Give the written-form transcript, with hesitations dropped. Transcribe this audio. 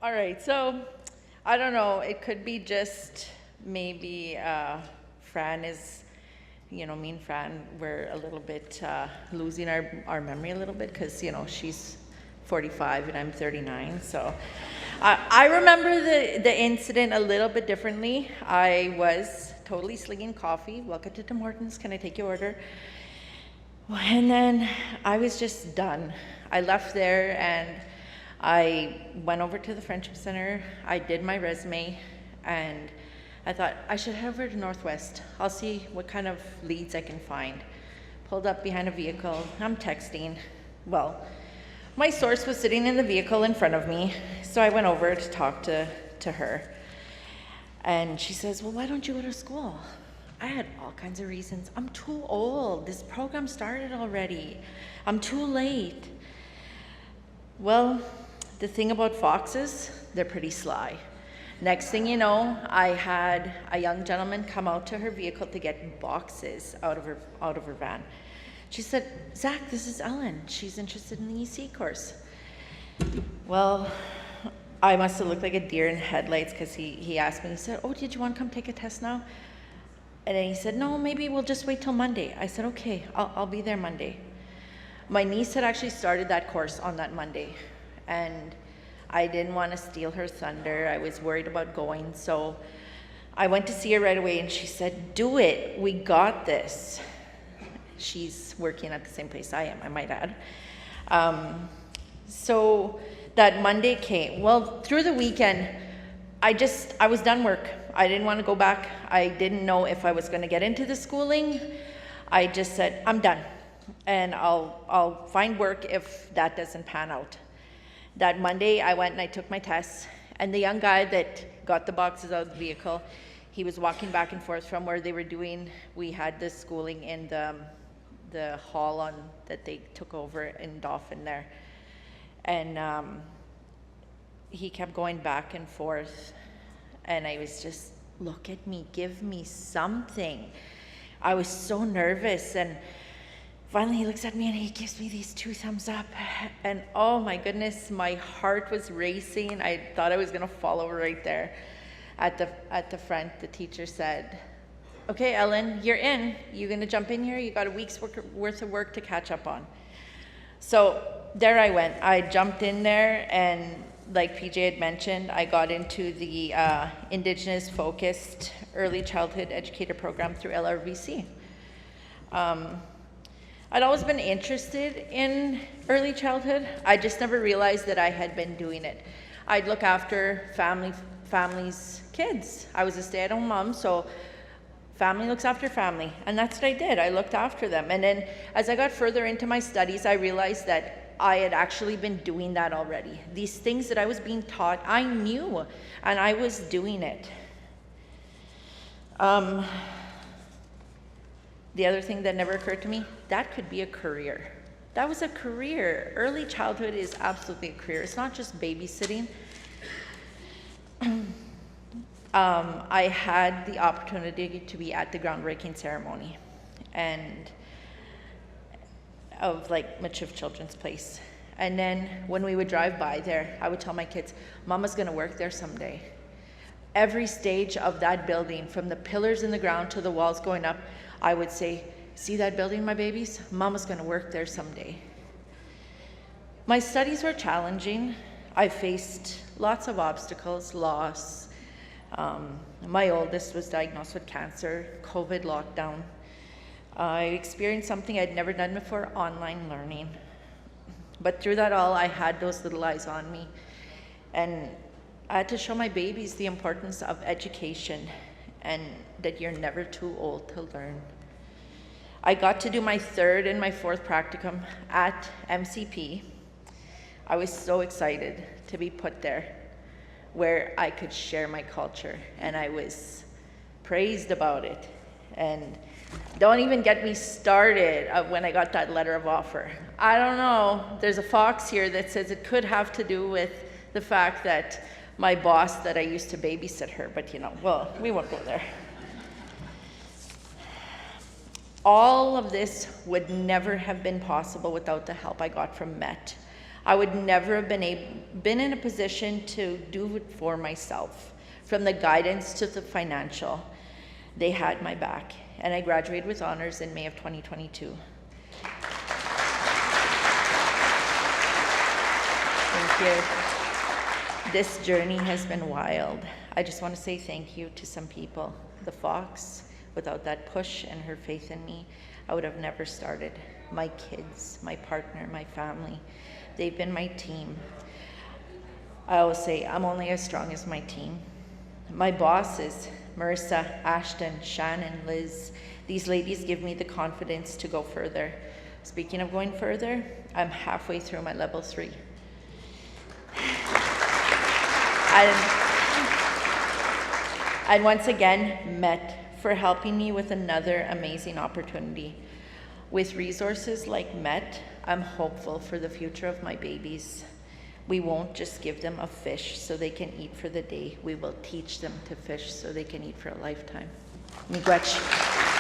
All right, so I don't know, it could be just maybe Fran is, me and Fran, we're a little bit losing our memory a little bit because, she's 45 and I'm 39. So I remember the incident a little bit differently. I was totally slinging coffee. Welcome to Tim Hortons. Can I take your order? And then I was just done. I left there and I went over to the Friendship Center. I did my resume and I thought I should head over to Northwest. I'll see what kind of leads I can find. Pulled up behind a vehicle. I'm texting. Well, my source was sitting in the vehicle in front of me, so I went over to talk to her. And she says, well, why don't you go to school? I had all kinds of reasons. I'm too old. This program started already. I'm too late. Well, the thing about foxes, they're pretty sly. Next thing you know, I had a young gentleman come out to her vehicle to get boxes out of her van. She said, Zach, this is Ellen. She's interested in the EC course. Well, I must have looked like a deer in headlights because he asked me, he said, oh, did you want to come take a test now? And then he said, no, maybe we'll just wait till Monday. I said, okay, I'll be there Monday. My niece had actually started that course on that Monday, and I didn't want to steal her thunder. I was worried about going, so I went to see her right away, and she said, do it. We got this. She's working at the same place I am, I might add. So that Monday came. Well, through the weekend, I was done work. I didn't want to go back. I didn't know if I was going to get into the schooling. I just said, I'm done, and I'll find work if that doesn't pan out. That Monday, I went and I took my tests, and the young guy that got the boxes out of the vehicle, he was walking back and forth from where they were doing, we had the schooling in the hall that they took over in Dauphin there. And he kept going back and forth, and I was just, look at me, give me something. I was so nervous, and finally he looks at me and he gives me these 2 thumbs up, and oh my goodness, my heart was racing. I thought I was gonna fall over right there. At the front, the teacher said, okay, Ellen, you're in. You're gonna jump in here. You got a week's worth of work to catch up on. So there I went. I jumped in there, and like PJ had mentioned, I got into the Indigenous focused early childhood educator program through LRVC. I'd always been interested in early childhood. I just never realized that I had been doing it. I'd look after family's kids. I was a stay-at-home mom, so family looks after family, and that's what I did. I looked after them. And then as I got further into my studies, I realized that I had actually been doing that already. These things that I was being taught, I knew, and I was doing it. The other thing that never occurred to me, that could be a career. That was a career. Early childhood is absolutely a career. It's not just babysitting. I had the opportunity to be at the groundbreaking ceremony and of like MCHIP Children's Place. And then when we would drive by there, I would tell my kids, Mama's gonna work there someday. Every stage of that building, from the pillars in the ground to the walls going up, I would say, see that building, my babies? Mama's gonna work there someday. My studies were challenging. I faced lots of obstacles, loss. My oldest was diagnosed with cancer, COVID lockdown. I experienced something I'd never done before, online learning. But through that all, I had those little eyes on me. And I had to show my babies the importance of education and that you're never too old to learn. I got to do my 3rd and my 4th practicum at MCP. I was so excited to be put there where I could share my culture, and I was praised about it. And don't even get me started when I got that letter of offer. I don't know, there's a fox here that says it could have to do with the fact that my boss, that I used to babysit her, but well, we won't go there. All of this would never have been possible without the help I got from MET. I would never have been in a position to do it for myself. From the guidance to the financial, they had my back. And I graduated with honors in May of 2022. Thank you. This journey has been wild. I just want to say thank you to some people. The Fox, without that push and her faith in me, I would have never started. My kids, my partner, my family, they've been my team. I always say I'm only as strong as my team. My bosses, Marissa, Ashton, Shannon, Liz, these ladies give me the confidence to go further. Speaking of going further, I'm halfway through my level 3. And once again, MET for helping me with another amazing opportunity. With resources like MET, I'm hopeful for the future of my babies. We won't just give them a fish so they can eat for the day. We will teach them to fish so they can eat for a lifetime. Miigwech.